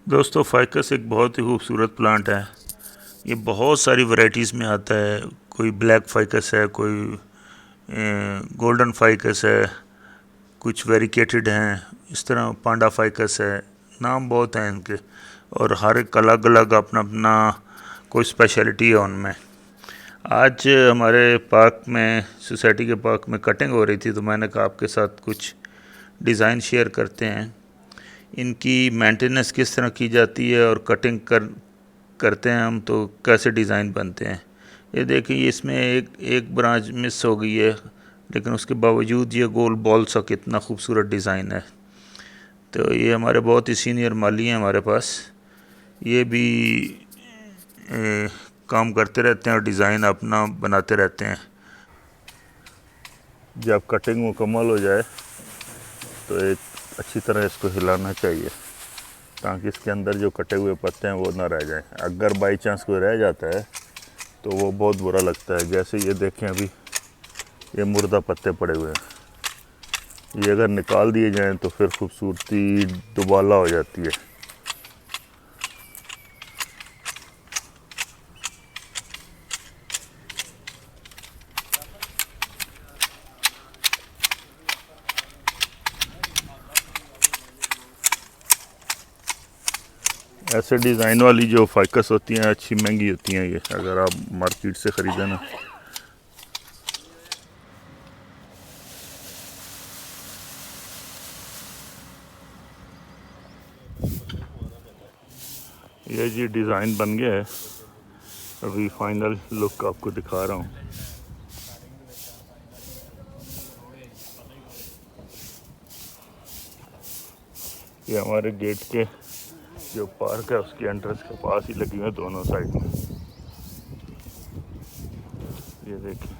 दोस्तों फाइकस एक बहुत ही खूबसूरत प्लांट है। ये बहुत सारी वैरायटीज़ में आता है। कोई ब्लैक फाइकस है, कोई गोल्डन फाइकस है, कुछ वेरिकेटेड हैं, इस तरह पांडा फाइकस है। नाम बहुत हैं इनके और हर एक अलग अलग अपना अपना कोई स्पेशलिटी है उनमें। आज हमारे पार्क में, सोसाइटी के पार्क में कटिंग हो रही थी, तो मैंने कहा आपके साथ कुछ डिज़ाइन शेयर करते हैं। इनकी मेंटेनेंस किस तरह की जाती है और कटिंग करते हैं हम तो कैसे डिज़ाइन बनते हैं। ये देखिए, इसमें एक ब्रांच मिस हो गई है, लेकिन उसके बावजूद ये गोल बॉल सा कितना खूबसूरत डिज़ाइन है। तो ये हमारे बहुत ही सीनियर माली हैं हमारे पास। ये भी काम करते रहते हैं और डिज़ाइन अपना बनाते रहते हैं। जब कटिंग मुकम्मल हो जाए तो एक अच्छी तरह इसको हिलाना चाहिए, ताकि इसके अंदर जो कटे हुए पत्ते हैं वो ना रह जाएं। अगर बाई चांस कोई रह जाता है तो वो बहुत बुरा लगता है। जैसे ये देखें, अभी ये मुर्दा पत्ते पड़े हुए हैं, ये अगर निकाल दिए जाएं तो फिर खूबसूरती दुबाला हो जाती है। ऐसे डिज़ाइन वाली जो फाइकस होती हैं अच्छी महंगी होती हैं। ये अगर आप मार्केट से ख़रीदें ना, ये जी डिज़ाइन बन गया है। अभी फाइनल लुक आपको दिखा रहा हूँ। ये हमारे गेट के जो पार्क है उसके एंट्रेंस के पास ही लगी हुई है दोनों साइड में। ये देखिए,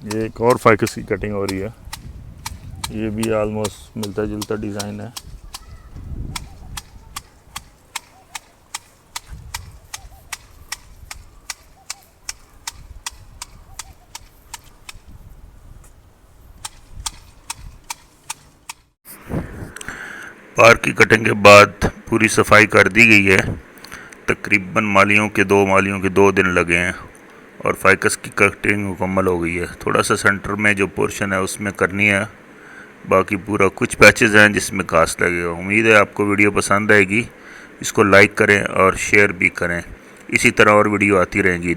ये एक और फाइकस की कटिंग हो रही है। ये भी आलमोस्ट मिलता जुलता डिज़ाइन है। पार्क की कटिंग के बाद पूरी सफाई कर दी गई है। तकरीबन मालियों के 2 दिन लगे हैं और फाइकस की कटिंग मुकम्मल हो गई है। थोड़ा सा सेंटर में जो पोर्शन है उसमें करनी है, बाकी पूरा कुछ पैचेस हैं जिसमें घास लगेगा। उम्मीद है आपको वीडियो पसंद आएगी। इसको लाइक करें और शेयर भी करें। इसी तरह और वीडियो आती रहेंगी।